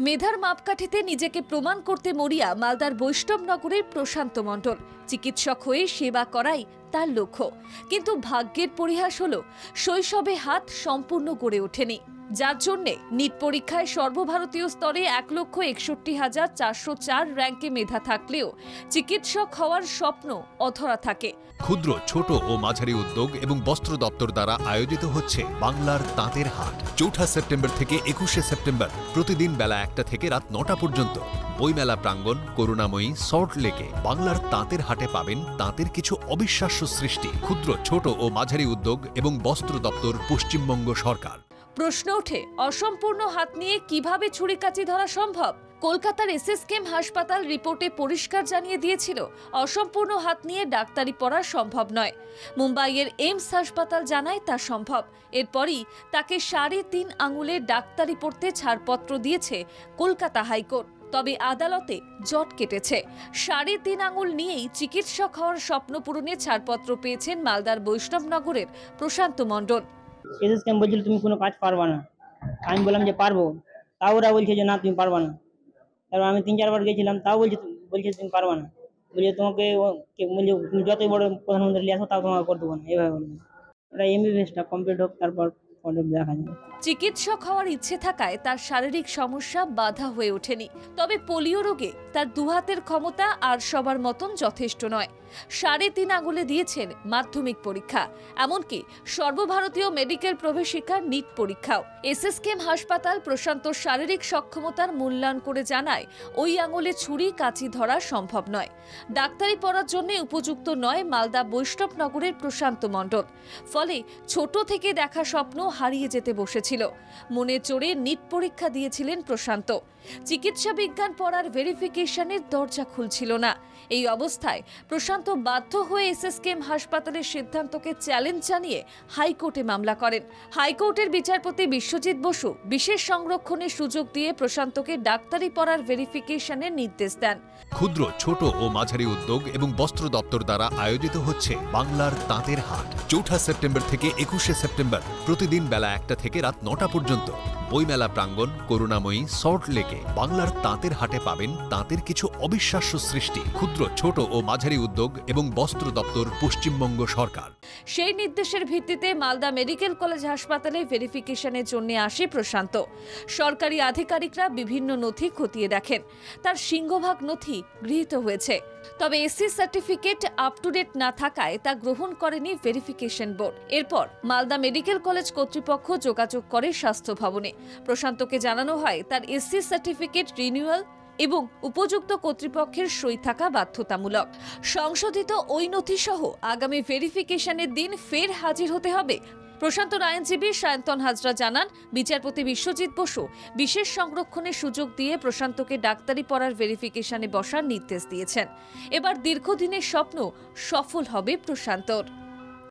মেধার মাপকাঠিতে নিজেকে প্রমাণ করতে মরিয়া মালদার বৈষ্ণবনগরের প্রশান্ত মণ্ডল। চিকিৎসক হয়ে সেবা করাই তার লক্ষ্য, কিন্তু ভাগ্যের পরিহাস হলো শৈশবে হাত সম্পূর্ণ গড়ে ওঠেনি, যার জন্য নিট পরীক্ষায় সর্বভারতীয় স্তরে 1,61,404 র্যাঙ্কে মেধা থাকলেও চিকিৎসক হওয়ার স্বপ্ন অধরা থাকে। ক্ষুদ্র, ছোট ও মাঝারি উদ্যোগ এবং বস্ত্র দপ্তর দ্বারা আয়োজিত হচ্ছে বাংলার তাঁতের হাট। 4 সেপ্টেম্বর থেকে 21 সেপ্টেম্বর প্রতিদিন বেলা 1টা থেকে রাত 9টা পর্যন্ত বইমেলা প্রাঙ্গণ করুণাময়ী সল্ট লেকে বাংলার তাঁতের হাটে পাবেন তাঁতের কিছু অবিশ্বাস্য সৃষ্টি। ক্ষুদ্র, ছোট ও মাঝারি উদ্যোগ এবং বস্ত্র দপ্তর, পশ্চিমবঙ্গ সরকার। প্রশ্ন ওঠে, অসম্পূর্ণ হাত নিয়ে কিভাবে ছুরিকাচি ধরা সম্ভব? কলকাতার এসএসকেএম হাসপাতাল রিপোর্টে পরিষ্কার জানিয়ে দিয়েছিল অসম্পূর্ণ হাত নিয়ে ডাক্তারি পড়া সম্ভব নয়। মুম্বাইয়ের এইমস হাসপাতাল জানায় তা সম্ভব। এরপরই তাকে 3.5 আঙুলের ডাক্তারি পড়তে ছাড়পত্র দিয়েছে কলকাতা হাইকোর্ট। তবে আদালতে জট কেটেছে। 3.5 আঙুল নিয়েই চিকিৎসক হওয়ার স্বপ্ন পূরণে ছাড়পত্র পেয়েছেন মালদার বৈষ্ণবনগরের প্রশান্ত মণ্ডল। এসএসকেএম বলছিল তুমি কোনো কাজ পারবা না, আমি বললাম যে পারবো, তাও ওরা বলছে যে না তুমি পারবা না। তারপর আমি 3-4 বার গেছিলাম, তাও বলছে তুমি পারবা না, বলছে তোমাকে তুমি যতই বড় প্রধানমন্ত্রী নিয়ে আসো তাও তোমাকে করে দেবো না, এভাবে বলবে। ওটা এমবিবিএসটা কমপ্লিট হোক, তারপর দেখা যাবে। চিকিৎসক হওয়ার ইচ্ছে থাকায় তার শারীরিক সমস্যা বাধা হয়ে ওঠেনি। তবে পোলিও রোগে তার দুহাতের ক্ষমতা আর সবার মতন যথেষ্ট নয়। 3.5 আঙুলে দিয়েছেন মাধ্যমিক পরীক্ষা, এমনকি সর্বভারতীয় মেডিকেল প্রবেশিকা নিট পরীক্ষাও। এসএসকেএম হাসপাতাল প্রশান্ত শারীরিক সক্ষমতার মূল্যায়ন করে জানায় ওই আঙুলে ছুরি কাঁচি ধরা সম্ভব নয়। ডাক্তারি পড়ার জন্য উপযুক্ত নয় মালদা বৈষ্ণবনগরের প্রশান্ত মণ্ডল। ফলে ছোট থেকে দেখা স্বপ্ন হারিয়ে যেতে বসেছিল। মনে চড়ে নিট পরীক্ষা দিয়েছিলেন প্রশান্ত। চিকিৎসা বিজ্ঞান পড়ার ভেরিফিকেশনের দরজা খুলছিল না। এই অবস্থায় প্রশান্ত বাধ্য হয়ে এসএসকেএম হাসপাতালের সিদ্ধান্তকে চ্যালেঞ্জ জানিয়ে হাইকোর্টে মামলা করেন। হাইকোর্টের বিচারপতি বিশ্বজিৎ বসু বিশেষ সংরক্ষণের সুযোগ দিয়ে প্রশান্তকে ডাক্তারি পড়ার ভেরিফিকেশনের নির্দেশ দেন। ক্ষুদ্র, ছোট ও মাঝারি উদ্যোগ এবং বস্ত্র দপ্তর দ্বারা আয়োজিত হচ্ছে বাংলার তাঁতের হাট। 4 সেপ্টেম্বর থেকে 21 সেপ্টেম্বর প্রতিদিন বেলা 1টা থেকে রাত 9টা পর্যন্ত বইমেলা প্রাঙ্গণ করুণাময়ী সল্ট লেকে বাংলার তাঁতের হাটে পাবেন তাঁতের কিছু অবিশ্বাস্য সৃষ্টি। ক্ষুদ্র, ছোট ও মাঝারি উদ্যোগ এবং বস্ত্র দপ্তর, পশ্চিমবঙ্গ সরকার। সেই নির্দেশের ভিত্তিতে মালদা মেডিকেল কলেজ হাসপাতালে ভেরিফিকেশনের জন্য আসে প্রশান্ত। সরকারি আধিকারিকরা বিভিন্ন নথি খতিয়ে দেখেন। তার সিংহভাগ নথি গৃহীত হয়েছে, তবে SC certificate up to date না থাকায় তা গ্রহণ করেনি ভেরিফিকেশন বোর্ড। এরপর মালদা মেডিকেল কলেজ কর্তৃপক্ষ যোগাযোগ করে স্বাস্থ্য ভবনে। প্রশান্তকে জানানো হয় তার এসসি সার্টিফিকেট রিনিউয়াল এবং উপযুক্ত কর্তৃপক্ষের সই থাকা বাধ্যতামূলক। সংশোধিত ওই নথি সহ আগামী ভেরিফিকেশনের দিন ফের হাজির হতে হবে। প্রশান্তর আইনজীবী সায়ন্তন হাজরা জানান, বিচারপতি বিশ্বজিৎ বসু বিশেষ সংরক্ষণের সুযোগ দিয়ে প্রশান্তকে ডাক্তারি পড়ার ভেরিফিকেশনে বসার নির্দেশ দিয়েছেন। এবার দীর্ঘদিনের স্বপ্ন সফল হবে প্রশান্তর।